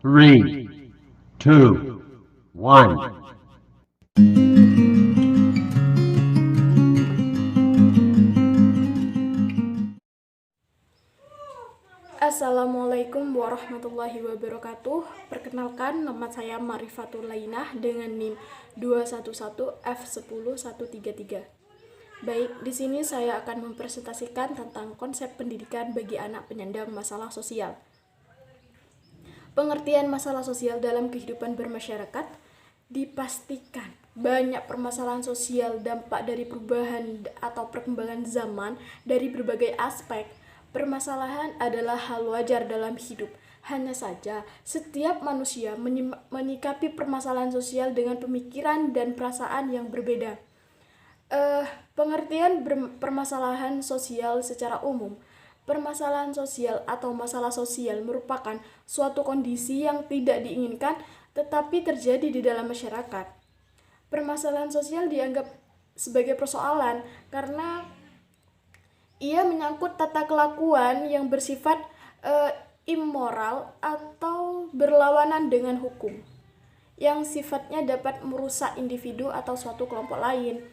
Three, two, one. Assalamualaikum warahmatullahi wabarakatuh. Perkenalkan, nama saya Marifatul Lainah dengan NIM 211F10133. Baik, di sini saya akan mempresentasikan tentang konsep pendidikan bagi anak penyandang masalah sosial. Pengertian masalah sosial dalam kehidupan bermasyarakat dipastikan banyak permasalahan sosial dampak dari perubahan atau perkembangan zaman dari berbagai aspek. Permasalahan adalah hal wajar dalam hidup. Hanya saja, setiap manusia menyikapi permasalahan sosial dengan pemikiran dan perasaan yang berbeda. Pengertian permasalahan sosial secara umum. Permasalahan sosial atau masalah sosial merupakan suatu kondisi yang tidak diinginkan tetapi terjadi di dalam masyarakat. Permasalahan sosial dianggap sebagai persoalan karena ia menyangkut tata kelakuan yang bersifat immoral atau berlawanan dengan hukum, yang sifatnya dapat merusak individu atau suatu kelompok lain.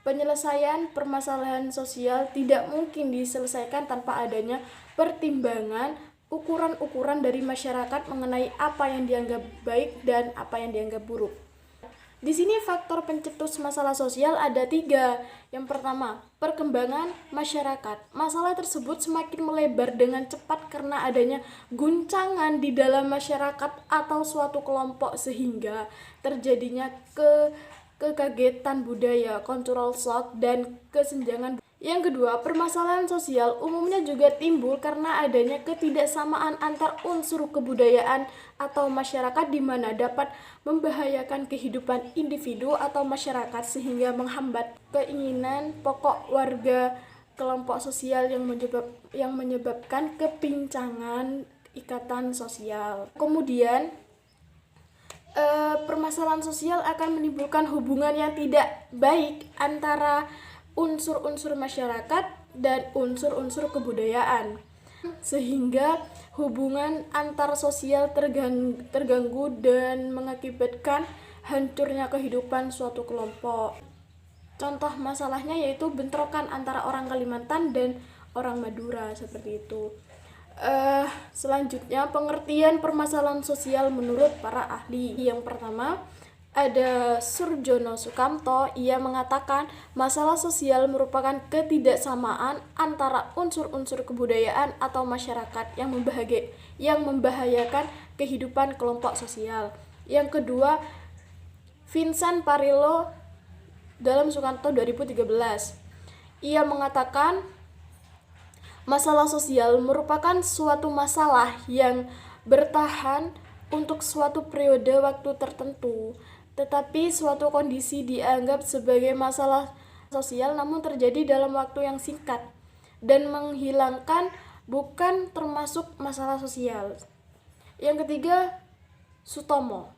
Penyelesaian permasalahan sosial tidak mungkin diselesaikan tanpa adanya pertimbangan ukuran-ukuran dari masyarakat mengenai apa yang dianggap baik dan apa yang dianggap buruk. Di sini faktor pencetus masalah sosial ada 3. Yang pertama, perkembangan masyarakat. Masalah tersebut semakin melebar dengan cepat karena adanya guncangan di dalam masyarakat atau suatu kelompok sehingga terjadinya kekagetan budaya, cultural shock, dan kesenjangan. Yang kedua, permasalahan sosial umumnya juga timbul karena adanya ketidaksamaan antar unsur kebudayaan atau masyarakat di mana dapat membahayakan kehidupan individu atau masyarakat sehingga menghambat keinginan pokok warga kelompok sosial yang menyebabkan kepincangan ikatan sosial. Kemudian permasalahan sosial akan menimbulkan hubungan yang tidak baik antara unsur-unsur masyarakat dan unsur-unsur kebudayaan, sehingga hubungan antar sosial terganggu dan mengakibatkan hancurnya kehidupan suatu kelompok. Contoh masalahnya yaitu bentrokan antara orang Kalimantan dan orang Madura, seperti itu. Selanjutnya, pengertian permasalahan sosial menurut para ahli. Yang pertama, ada Surjono Sukamto. Ia mengatakan masalah sosial merupakan ketidaksamaan antara unsur-unsur kebudayaan atau masyarakat yang membahayakan kehidupan kelompok sosial. Yang kedua, Vincent Parillo dalam Sukamto 2013. Ia mengatakan masalah sosial merupakan suatu masalah yang bertahan untuk suatu periode waktu tertentu, tetapi suatu kondisi dianggap sebagai masalah sosial namun terjadi dalam waktu yang singkat dan menghilangkan bukan termasuk masalah sosial. Yang ketiga, Sutomo.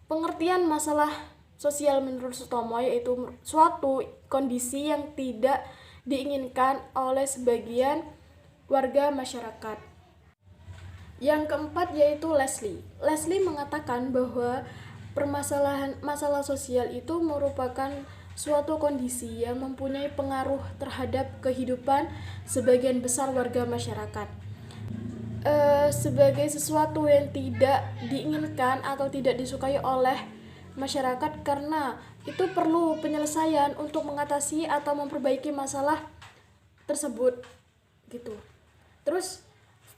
Pengertian masalah sosial menurut Sutomo yaitu suatu kondisi yang tidak diinginkan oleh sebagian warga masyarakat. Yang keempat yaitu Leslie. Leslie mengatakan bahwa masalah sosial itu merupakan suatu kondisi yang mempunyai pengaruh terhadap kehidupan sebagian besar warga masyarakat. Sebagai sesuatu yang tidak diinginkan atau tidak disukai oleh masyarakat karena itu perlu penyelesaian untuk mengatasi atau memperbaiki masalah tersebut gitu. Terus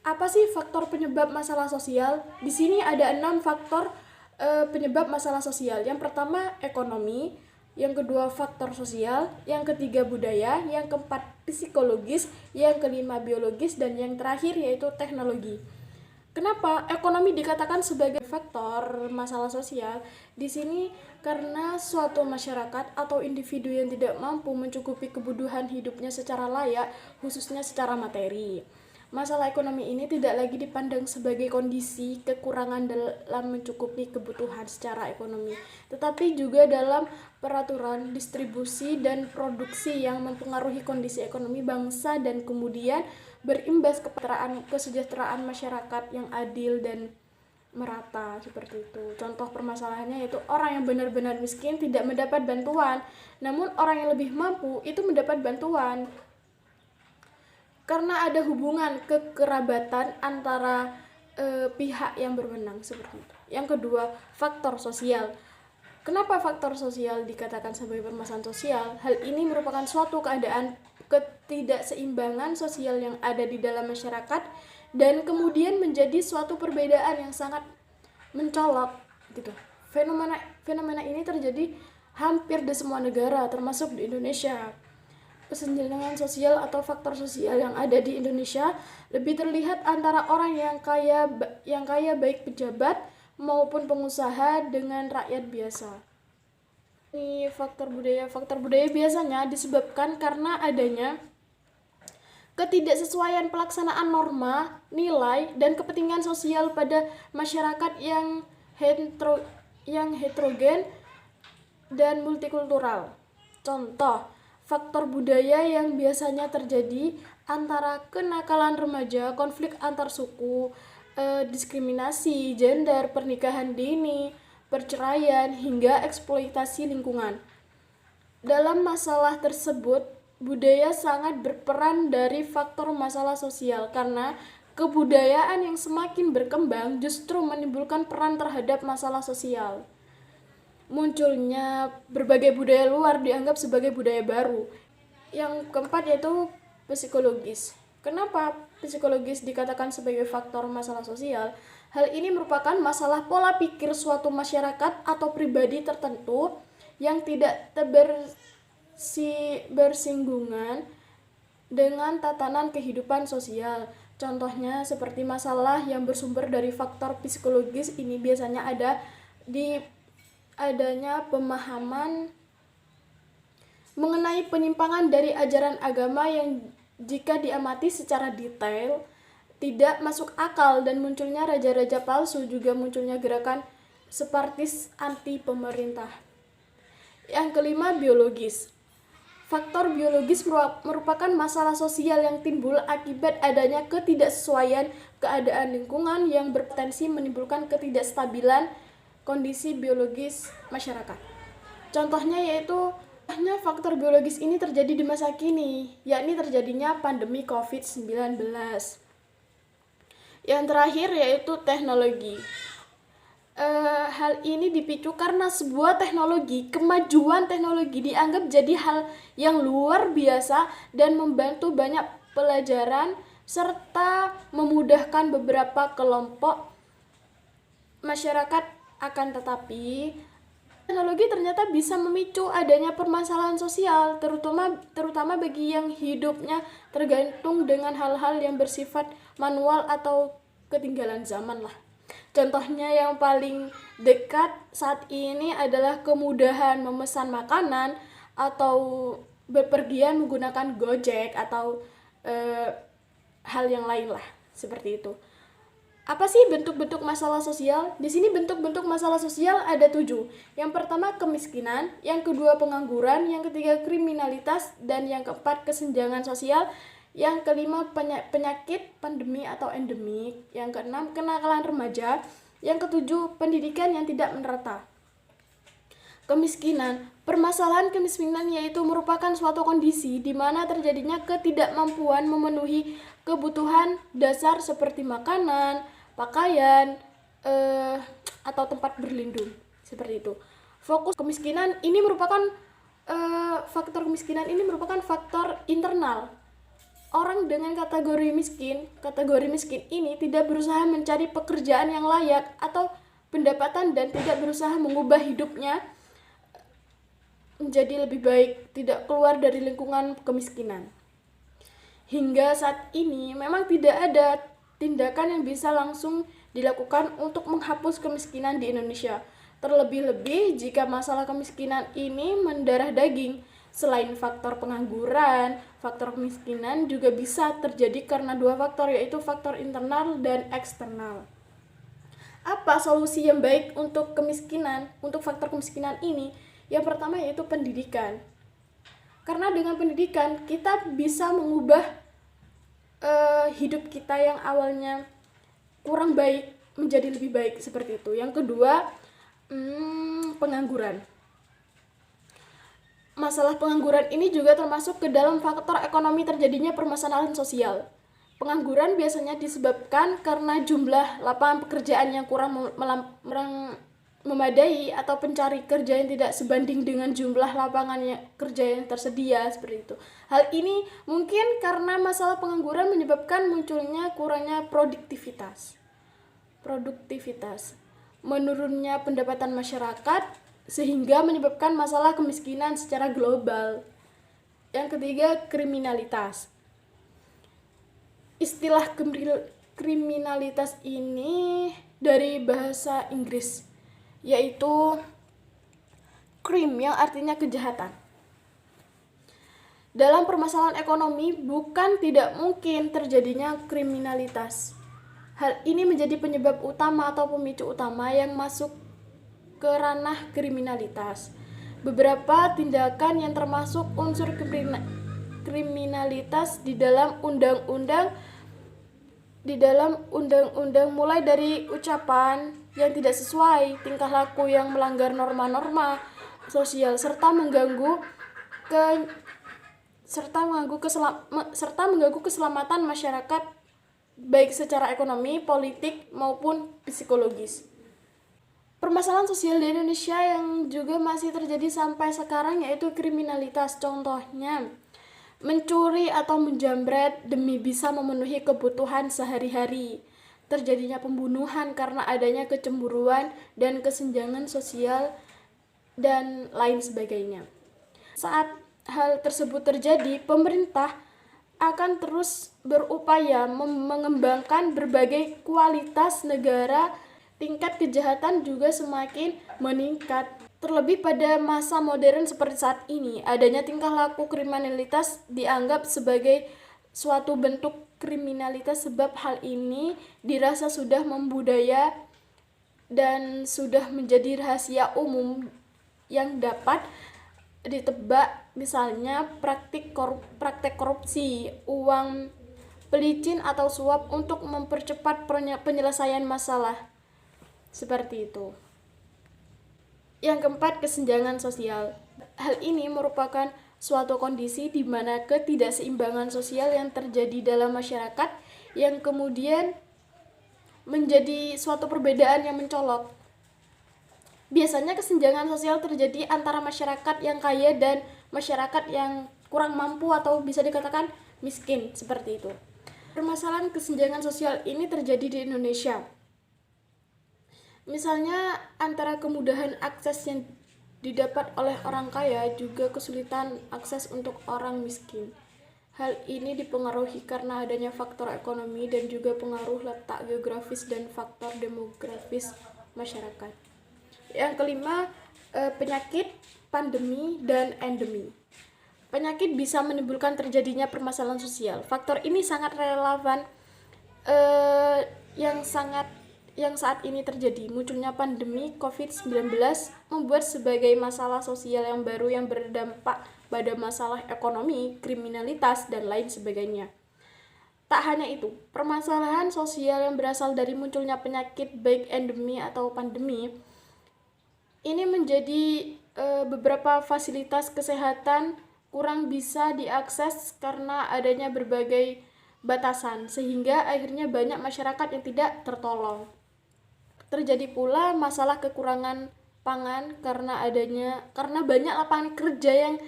apa sih faktor penyebab masalah sosial? Di sini ada 6 faktor penyebab masalah sosial. Yang pertama ekonomi, yang kedua faktor sosial, yang ketiga budaya, yang keempat psikologis, yang kelima biologis, dan yang terakhir yaitu teknologi. Kenapa ekonomi dikatakan sebagai faktor masalah sosial? Di sini karena suatu masyarakat atau individu yang tidak mampu mencukupi kebutuhan hidupnya secara layak, khususnya secara materi. Masalah ekonomi ini tidak lagi dipandang sebagai kondisi kekurangan dalam mencukupi kebutuhan secara ekonomi, tetapi juga dalam peraturan distribusi dan produksi yang mempengaruhi kondisi ekonomi bangsa dan kemudian berimbas kepada kesejahteraan masyarakat yang adil dan merata seperti itu. Contoh permasalahannya yaitu orang yang benar-benar miskin tidak mendapat bantuan, namun orang yang lebih mampu itu mendapat bantuan. Karena ada hubungan kekerabatan antara pihak yang berwenang seperti itu. Yang kedua, faktor sosial. Kenapa faktor sosial dikatakan sebagai permasalahan sosial? Hal ini merupakan suatu keadaan ketidakseimbangan sosial yang ada di dalam masyarakat dan kemudian menjadi suatu perbedaan yang sangat mencolok gitu. Fenomena ini terjadi hampir di semua negara termasuk di Indonesia. Kesenjangan sosial atau faktor sosial yang ada di Indonesia lebih terlihat antara orang yang kaya baik pejabat maupun pengusaha dengan rakyat biasa. Ini faktor budaya. Faktor budaya biasanya disebabkan karena adanya ketidaksesuaian pelaksanaan norma, nilai, dan kepentingan sosial pada masyarakat yang heterogen dan multikultural. Contoh, faktor budaya yang biasanya terjadi antara kenakalan remaja, konflik antar suku, diskriminasi, gender, pernikahan dini, perceraian, hingga eksploitasi lingkungan. Dalam masalah tersebut, budaya sangat berperan dari faktor masalah sosial karena kebudayaan yang semakin berkembang justru menimbulkan peran terhadap masalah sosial. Munculnya berbagai budaya luar dianggap sebagai budaya baru. Yang keempat yaitu psikologis. Kenapa psikologis dikatakan sebagai faktor masalah sosial? Hal ini merupakan masalah pola pikir suatu masyarakat atau pribadi tertentu yang tidak bersinggungan dengan tatanan kehidupan sosial. Contohnya seperti masalah yang bersumber dari faktor psikologis ini biasanya ada di adanya pemahaman mengenai penyimpangan dari ajaran agama yang jika diamati secara detail tidak masuk akal dan munculnya raja-raja palsu, juga munculnya gerakan separatis anti pemerintah. Yang kelima, biologis. Faktor biologis merupakan masalah sosial yang timbul akibat adanya ketidaksesuaian keadaan lingkungan yang berpotensi menimbulkan ketidakstabilan kondisi biologis masyarakat. Contohnya yaitu faktor biologis ini terjadi di masa kini, yakni terjadinya pandemi COVID-19. Yang terakhir yaitu teknologi. Hal ini dipicu karena sebuah kemajuan teknologi dianggap jadi hal yang luar biasa dan membantu banyak pelajaran serta memudahkan beberapa kelompok masyarakat. Akan tetapi teknologi ternyata bisa memicu adanya permasalahan sosial, terutama bagi yang hidupnya tergantung dengan hal-hal yang bersifat manual atau ketinggalan zaman lah. Contohnya yang paling dekat saat ini adalah kemudahan memesan makanan atau bepergian menggunakan Gojek atau hal yang lain lah seperti itu. Apa sih bentuk-bentuk masalah sosial? Di sini bentuk-bentuk masalah sosial ada 7. Yang pertama kemiskinan, yang kedua pengangguran, yang ketiga kriminalitas, dan yang keempat kesenjangan sosial. Yang kelima penyakit, pandemi atau endemik. Yang keenam kenakalan remaja. Yang ketujuh pendidikan yang tidak merata. Kemiskinan. Permasalahan kemiskinan yaitu merupakan suatu kondisi di mana terjadinya ketidakmampuan memenuhi kebutuhan dasar seperti makanan, pakaian, atau tempat berlindung. Seperti itu. Fokus kemiskinan ini merupakan faktor kemiskinan ini merupakan faktor internal. Orang dengan kategori miskin ini tidak berusaha mencari pekerjaan yang layak atau pendapatan dan tidak berusaha mengubah hidupnya menjadi lebih baik, tidak keluar dari lingkungan kemiskinan. Hingga saat ini memang tidak ada tindakan yang bisa langsung dilakukan untuk menghapus kemiskinan di Indonesia. Terlebih-lebih jika masalah kemiskinan ini mendarah daging. Selain faktor pengangguran, faktor kemiskinan juga bisa terjadi karena 2 faktor, yaitu faktor internal dan eksternal. Apa solusi yang baik untuk faktor kemiskinan ini? Yang pertama yaitu pendidikan. Karena dengan pendidikan kita bisa mengubah hidup kita yang awalnya kurang baik menjadi lebih baik seperti itu. Yang kedua, pengangguran. Masalah pengangguran ini juga termasuk ke dalam faktor ekonomi terjadinya permasalahan sosial. Pengangguran biasanya disebabkan karena jumlah lapangan pekerjaan yang kurang memadai atau pencari kerja yang tidak sebanding dengan jumlah lapangan kerja yang tersedia, seperti itu. Hal ini mungkin karena masalah pengangguran menyebabkan munculnya kurangnya produktivitas, menurunnya pendapatan masyarakat, sehingga menyebabkan masalah kemiskinan secara global. Yang ketiga, kriminalitas. Istilah kriminalitas ini dari bahasa Inggris, yaitu crime yang artinya kejahatan. Dalam permasalahan ekonomi bukan tidak mungkin terjadinya kriminalitas. Hal ini menjadi penyebab utama atau pemicu utama yang masuk ke ranah kriminalitas. Beberapa tindakan yang termasuk unsur kriminalitas di dalam undang-undang mulai dari ucapan yang tidak sesuai, tingkah laku yang melanggar norma-norma sosial serta mengganggu keselamatan masyarakat baik secara ekonomi, politik maupun psikologis. Permasalahan sosial di Indonesia yang juga masih terjadi sampai sekarang yaitu kriminalitas. Contohnya, mencuri atau menjamret demi bisa memenuhi kebutuhan sehari-hari. Terjadinya pembunuhan karena adanya kecemburuan dan kesenjangan sosial dan lain sebagainya. Saat hal tersebut terjadi, pemerintah akan terus berupaya mengembangkan berbagai kualitas negara. Tingkat kejahatan juga semakin meningkat. Terlebih pada masa modern seperti saat ini, adanya tingkah laku kriminalitas dianggap sebagai suatu bentuk kriminalitas sebab hal ini dirasa sudah membudaya dan sudah menjadi rahasia umum yang dapat ditebak, misalnya praktek korupsi, uang pelicin atau suap untuk mempercepat penyelesaian masalah. Seperti itu. Yang keempat, kesenjangan sosial. Hal ini merupakan suatu kondisi di mana ketidakseimbangan sosial yang terjadi dalam masyarakat yang kemudian menjadi suatu perbedaan yang mencolok. Biasanya kesenjangan sosial terjadi antara masyarakat yang kaya dan masyarakat yang kurang mampu atau bisa dikatakan miskin, seperti itu. Permasalahan kesenjangan sosial ini terjadi di Indonesia. Misalnya antara kemudahan akses yang didapat oleh orang kaya juga kesulitan akses untuk orang miskin. Hal ini dipengaruhi karena adanya faktor ekonomi dan juga pengaruh letak geografis dan faktor demografis masyarakat. Yang kelima, penyakit, pandemi, dan endemi. Penyakit bisa menimbulkan terjadinya permasalahan sosial. Faktor ini sangat relevan yang saat ini terjadi. Munculnya pandemi COVID-19 membuat sebagai masalah sosial yang baru yang berdampak pada masalah ekonomi, kriminalitas, dan lain sebagainya. Tak hanya itu, permasalahan sosial yang berasal dari munculnya penyakit baik endemi atau pandemi ini menjadi beberapa fasilitas kesehatan kurang bisa diakses karena adanya berbagai batasan, sehingga akhirnya banyak masyarakat yang tidak tertolong. Terjadi pula masalah kekurangan pangan karena banyak lapangan kerja yang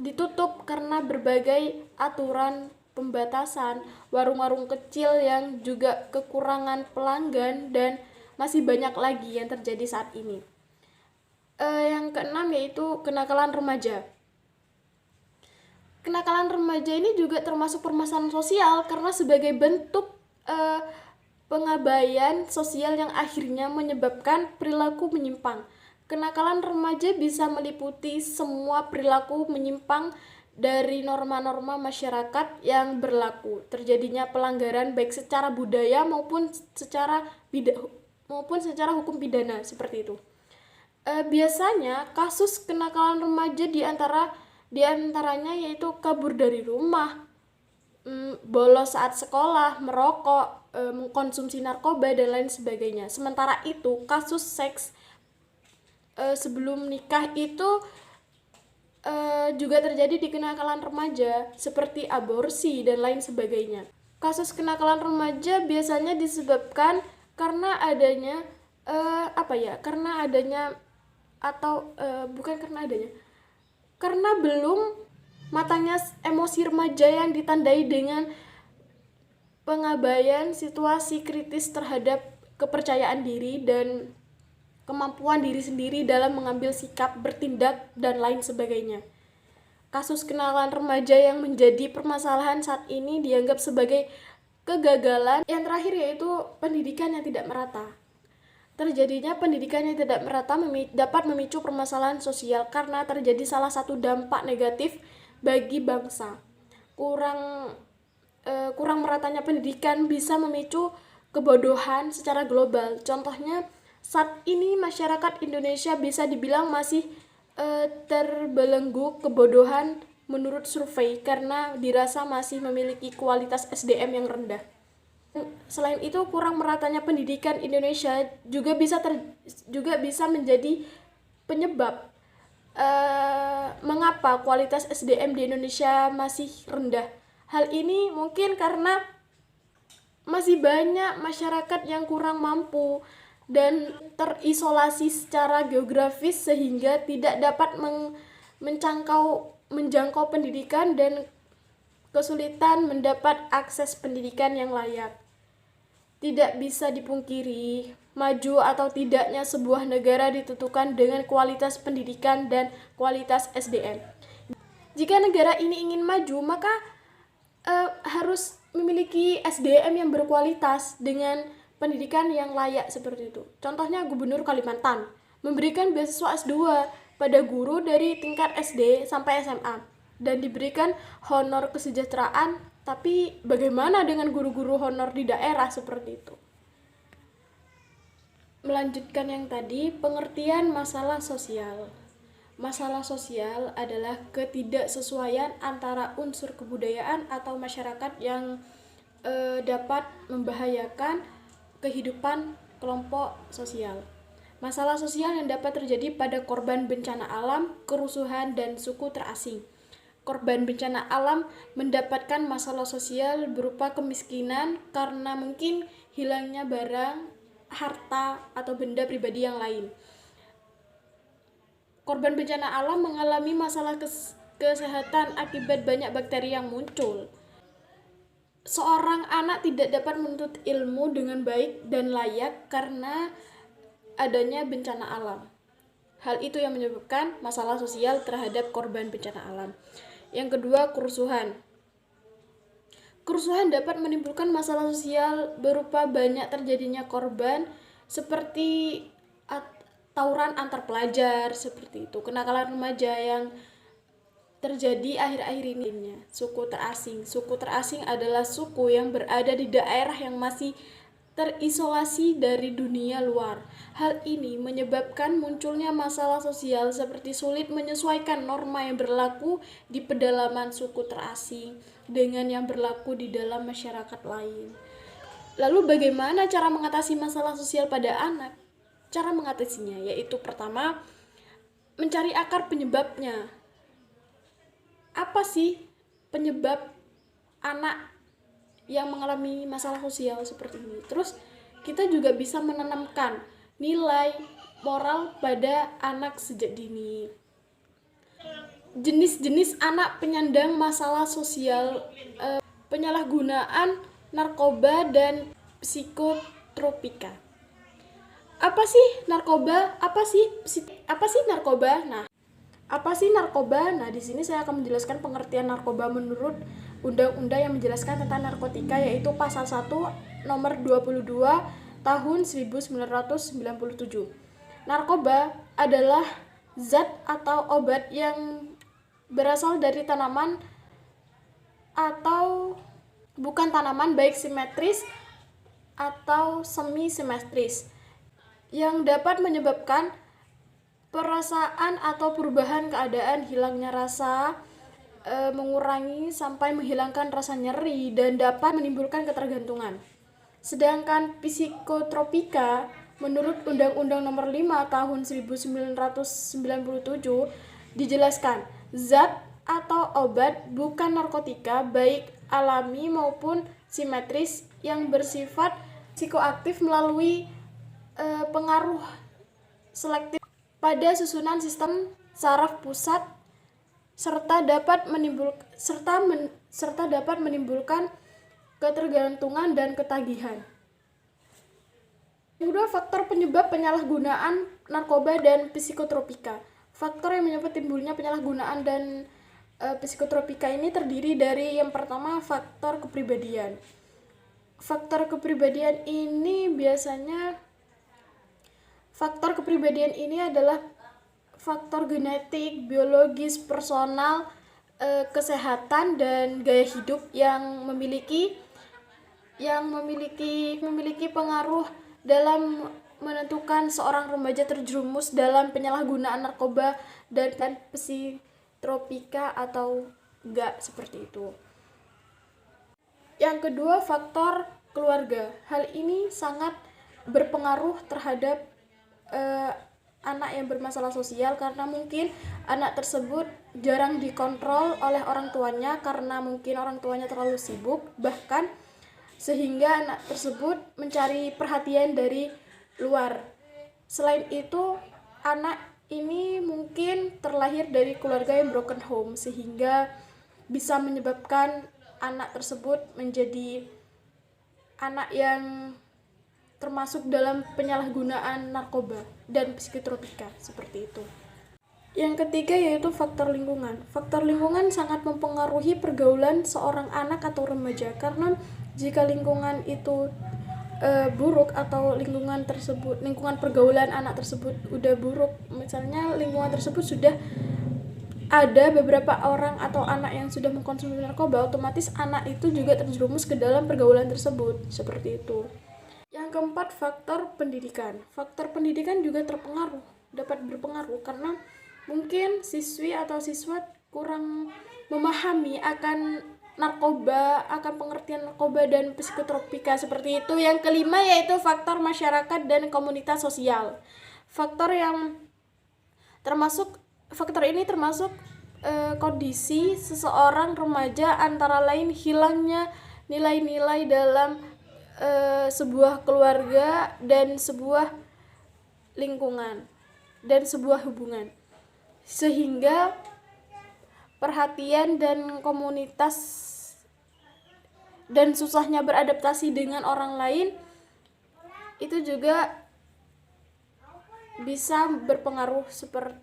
ditutup karena berbagai aturan pembatasan, warung-warung kecil yang juga kekurangan pelanggan, dan masih banyak lagi yang terjadi saat ini. Yang keenam yaitu kenakalan remaja. Kenakalan remaja ini juga termasuk permasalahan sosial karena sebagai bentuk pengabaian sosial yang akhirnya menyebabkan perilaku menyimpang. Kenakalan remaja bisa meliputi semua perilaku menyimpang dari norma-norma masyarakat yang berlaku. Terjadinya pelanggaran baik secara budaya maupun secara hukum pidana, seperti itu. Biasanya kasus kenakalan remaja diantaranya yaitu kabur dari rumah, bolos saat sekolah, merokok, mengkonsumsi narkoba dan lain sebagainya. Sementara itu kasus seks sebelum nikah itu juga terjadi di kenakalan remaja seperti aborsi dan lain sebagainya. Kasus kenakalan remaja biasanya disebabkan karena adanya karena belum matangnya emosi remaja yang ditandai dengan pengabaian situasi kritis terhadap kepercayaan diri dan kemampuan diri sendiri dalam mengambil sikap, bertindak, dan lain sebagainya. Kasus kenakalan remaja yang menjadi permasalahan saat ini dianggap sebagai kegagalan. Yang terakhir yaitu pendidikan yang tidak merata. Terjadinya pendidikan yang tidak merata dapat memicu permasalahan sosial karena terjadi salah satu dampak negatif bagi bangsa. Kurang meratanya pendidikan bisa memicu kebodohan secara global. Contohnya, saat ini masyarakat Indonesia bisa dibilang masih terbelenggu kebodohan menurut survei karena dirasa masih memiliki kualitas SDM yang rendah. Selain itu, kurang meratanya pendidikan Indonesia juga bisa menjadi penyebab mengapa kualitas SDM di Indonesia masih rendah. Hal ini mungkin karena masih banyak masyarakat yang kurang mampu dan terisolasi secara geografis sehingga tidak dapat menjangkau pendidikan dan kesulitan mendapat akses pendidikan yang layak. Tidak bisa dipungkiri, maju atau tidaknya sebuah negara ditentukan dengan kualitas pendidikan dan kualitas SDM. Jika negara ini ingin maju, maka harus memiliki SDM yang berkualitas dengan pendidikan yang layak seperti itu. Contohnya Gubernur Kalimantan memberikan beasiswa S2 pada guru dari tingkat SD sampai SMA dan diberikan honor kesejahteraan. Tapi bagaimana dengan guru-guru honor di daerah seperti itu? Melanjutkan yang tadi, pengertian masalah sosial. Masalah sosial adalah ketidaksesuaian antara unsur kebudayaan atau masyarakat yang dapat membahayakan kehidupan kelompok sosial. Masalah sosial yang dapat terjadi pada korban bencana alam, kerusuhan, dan suku terasing. Korban bencana alam mendapatkan masalah sosial berupa kemiskinan karena mungkin hilangnya barang, harta, atau benda pribadi yang lain. Korban bencana alam mengalami masalah kesehatan akibat banyak bakteri yang muncul. Seorang anak tidak dapat menuntut ilmu dengan baik dan layak karena adanya bencana alam. Hal itu yang menyebabkan masalah sosial terhadap korban bencana alam. Yang kedua, kerusuhan. Kerusuhan dapat menimbulkan masalah sosial berupa banyak terjadinya korban seperti tawuran antar pelajar, seperti itu. Kenakalan remaja yang terjadi akhir-akhir ini. Suku terasing. Suku terasing adalah suku yang berada di daerah yang masih terisolasi dari dunia luar. Hal ini menyebabkan munculnya masalah sosial seperti sulit menyesuaikan norma yang berlaku di pedalaman suku terasing dengan yang berlaku di dalam masyarakat lain. Lalu bagaimana cara mengatasi masalah sosial pada anak? Cara mengatasinya yaitu pertama, mencari akar penyebabnya. Apa sih penyebab anak yang mengalami masalah sosial seperti ini? Terus kita juga bisa menanamkan nilai moral pada anak sejak dini. Jenis-jenis anak penyandang masalah sosial, penyalahgunaan narkoba dan psikotropika. Apa sih narkoba? Apa sih narkoba? Apa sih narkoba? Di sini saya akan menjelaskan pengertian narkoba menurut undang-undang yang menjelaskan tentang narkotika, yaitu pasal 1 nomor 22 tahun 1997. Narkoba adalah zat atau obat yang berasal dari tanaman atau bukan tanaman, baik simetris atau semi simetris, yang dapat menyebabkan perasaan atau perubahan keadaan, hilangnya rasa, mengurangi sampai menghilangkan rasa nyeri, dan dapat menimbulkan ketergantungan. Sedangkan psikotropika menurut Undang-Undang Nomor 5 Tahun 1997 dijelaskan, zat atau obat bukan narkotika baik alami maupun simetris yang bersifat psikoaktif melalui pengaruh selektif pada susunan sistem saraf pusat serta dapat menimbulkan ketergantungan dan ketagihan. Kedua, faktor penyebab penyalahgunaan narkoba dan psikotropika. Faktor yang menyebabkan timbulnya penyalahgunaan dan psikotropika ini terdiri dari yang pertama faktor kepribadian. Faktor kepribadian ini adalah faktor genetik, biologis, personal, kesehatan dan gaya hidup yang memiliki pengaruh dalam menentukan seorang remaja terjerumus dalam penyalahgunaan narkoba dan psikotropika atau enggak, seperti itu. Yang kedua, faktor keluarga. Hal ini sangat berpengaruh terhadap anak yang bermasalah sosial karena mungkin anak tersebut jarang dikontrol oleh orang tuanya karena mungkin orang tuanya terlalu sibuk, bahkan sehingga anak tersebut mencari perhatian dari luar. Selain itu, anak ini mungkin terlahir dari keluarga yang broken home sehingga bisa menyebabkan anak tersebut menjadi anak yang termasuk dalam penyalahgunaan narkoba dan psikotropika, seperti itu. Yang ketiga yaitu faktor lingkungan. Faktor lingkungan sangat mempengaruhi pergaulan seorang anak atau remaja karena jika lingkungan itu buruk atau lingkungan pergaulan anak tersebut udah buruk, misalnya lingkungan tersebut sudah ada beberapa orang atau anak yang sudah mengkonsumsi narkoba, otomatis anak itu juga terjerumus ke dalam pergaulan tersebut, seperti itu. Yang keempat, faktor pendidikan. Faktor pendidikan juga dapat berpengaruh karena mungkin siswi atau siswa kurang memahami akan narkoba, akan pengertian narkoba dan psikotropika, seperti itu. Yang kelima yaitu faktor masyarakat dan komunitas sosial. Faktor ini termasuk kondisi seseorang remaja, antara lain hilangnya nilai-nilai dalam sebuah keluarga dan sebuah lingkungan dan sebuah hubungan, sehingga perhatian dan komunitas dan susahnya beradaptasi dengan orang lain itu juga bisa berpengaruh. Seperti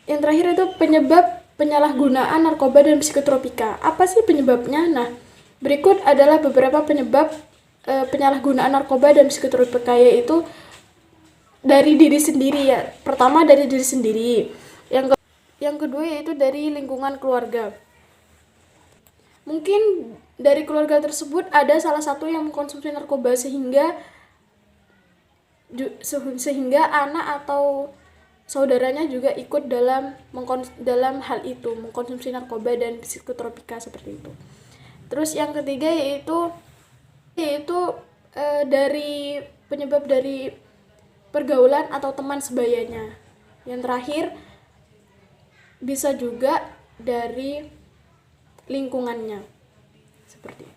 yang terakhir itu penyebab penyalahgunaan narkoba dan psikotropika. Apa sih penyebabnya? Nah, berikut adalah beberapa penyebab penyalahgunaan narkoba dan psikotropika, yaitu dari diri sendiri ya. Pertama dari diri sendiri. Yang kedua yaitu dari lingkungan keluarga. Mungkin dari keluarga tersebut ada salah satu yang mengkonsumsi narkoba sehingga anak atau saudaranya juga ikut dalam hal itu, mengkonsumsi narkoba dan psikotropika, seperti itu. Terus yang ketiga yaitu dari penyebab dari pergaulan atau teman sebayanya. Yang terakhir bisa juga dari lingkungannya, seperti itu.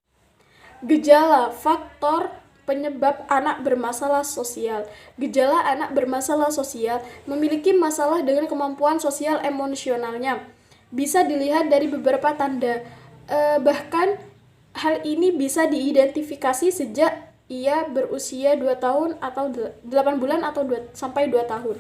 Gejala faktor penyebab anak bermasalah sosial. Gejala anak bermasalah sosial memiliki masalah dengan kemampuan sosial emosionalnya. Bisa dilihat dari beberapa tanda. Bahkan hal ini bisa diidentifikasi sejak ia berusia 2 tahun atau 8 bulan atau sampai 2 tahun.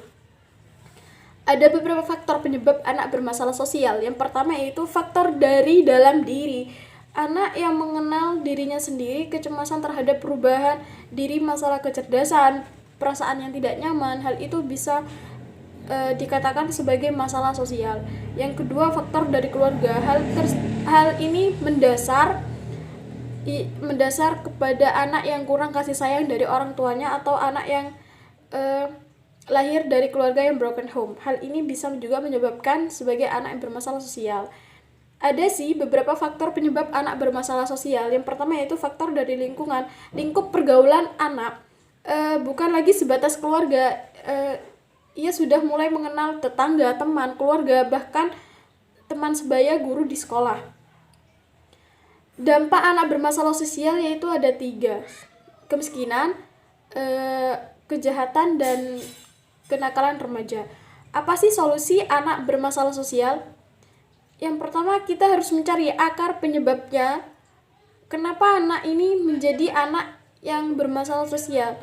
Ada beberapa faktor penyebab anak bermasalah sosial. Yang pertama yaitu faktor dari dalam diri. Anak yang mengenal dirinya sendiri, kecemasan terhadap perubahan diri, masalah kecerdasan, perasaan yang tidak nyaman, hal itu bisa dikatakan sebagai masalah sosial. Yang kedua, faktor dari keluarga. Hal ini mendasar kepada anak yang kurang kasih sayang dari orang tuanya atau anak yang lahir dari keluarga yang broken home. Hal ini bisa juga menyebabkan sebagai anak yang bermasalah sosial. Ada sih beberapa faktor penyebab anak bermasalah sosial. Yang pertama yaitu faktor dari lingkungan. Lingkup pergaulan anak bukan lagi sebatas keluarga. Ia sudah mulai mengenal tetangga, teman, keluarga, bahkan teman sebaya, guru di sekolah. Dampak anak bermasalah sosial yaitu ada 3. Kemiskinan, kejahatan, dan kenakalan remaja. Apa sih solusi anak bermasalah sosial? Yang pertama, kita harus mencari akar penyebabnya. Kenapa anak ini menjadi anak yang bermasalah sosial?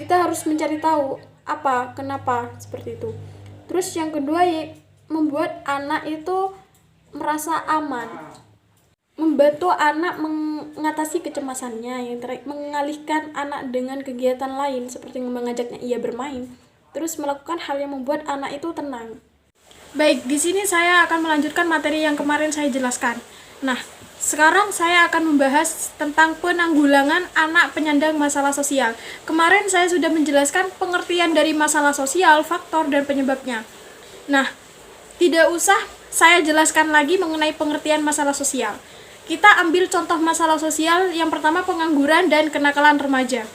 Kita harus mencari tahu kenapa seperti itu. Terus yang kedua, membuat anak itu merasa aman. Membantu anak mengatasi kecemasannya, mengalihkan anak dengan kegiatan lain seperti mengajaknya ia bermain. Terus melakukan hal yang membuat anak itu tenang. Baik, di sini saya akan melanjutkan materi yang kemarin saya jelaskan. Nah, sekarang saya akan membahas tentang penanggulangan anak penyandang masalah sosial. Kemarin saya sudah menjelaskan pengertian dari masalah sosial, faktor, dan penyebabnya. Nah, tidak usah saya jelaskan lagi mengenai pengertian masalah sosial. Kita ambil contoh masalah sosial yang pertama, pengangguran dan kenakalan remaja.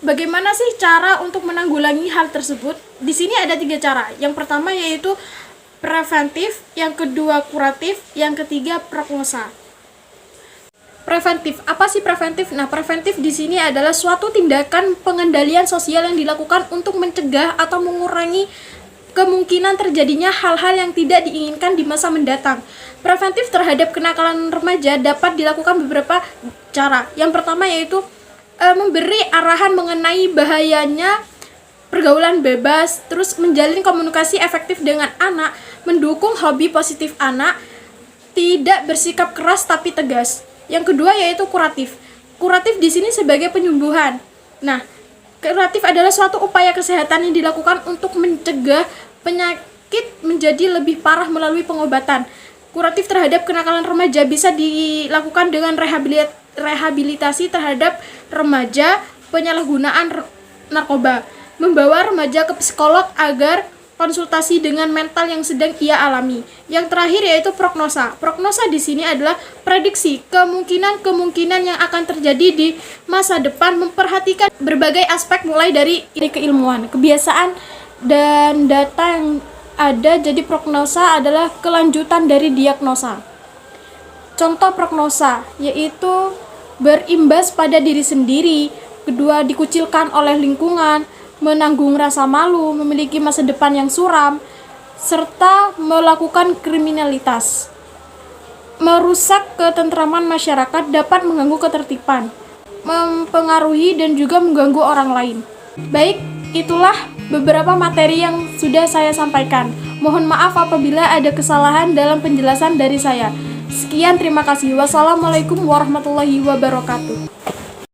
Bagaimana sih cara untuk menanggulangi hal tersebut? Di sini ada 3 cara. Yang pertama yaitu preventif, yang kedua kuratif, yang ketiga prognosa. Preventif. Apa sih preventif? Nah, preventif di sini adalah suatu tindakan pengendalian sosial yang dilakukan untuk mencegah atau mengurangi kemungkinan terjadinya hal-hal yang tidak diinginkan di masa mendatang. Preventif terhadap kenakalan remaja dapat dilakukan beberapa cara. Yang pertama yaitu memberi arahan mengenai bahayanya pergaulan bebas, terus menjalin komunikasi efektif dengan anak, mendukung hobi positif anak, tidak bersikap keras tapi tegas. Yang kedua yaitu kuratif. Kuratif di sini sebagai penyembuhan. Nah, kuratif adalah suatu upaya kesehatan yang dilakukan untuk mencegah penyakit menjadi lebih parah melalui pengobatan. Kuratif terhadap kenakalan remaja bisa dilakukan dengan rehabilitasi terhadap remaja penyalahgunaan narkoba, membawa remaja ke psikolog agar konsultasi dengan mental yang sedang ia alami. Yang terakhir yaitu prognosa. Prognosa di sini adalah prediksi kemungkinan yang akan terjadi di masa depan, memperhatikan berbagai aspek mulai dari keilmuan, kebiasaan, dan data yang ada. Jadi prognosa adalah kelanjutan dari diagnosa. Contoh prognosa yaitu berimbas pada diri sendiri, kedua dikucilkan oleh lingkungan, menanggung rasa malu, memiliki masa depan yang suram, serta melakukan kriminalitas. Merusak ketentraman masyarakat, dapat mengganggu ketertiban, mempengaruhi dan juga mengganggu orang lain. Baik, itulah beberapa materi yang sudah saya sampaikan. Mohon maaf apabila ada kesalahan dalam penjelasan dari saya. Sekian, terima kasih. Wassalamualaikum warahmatullahi wabarakatuh.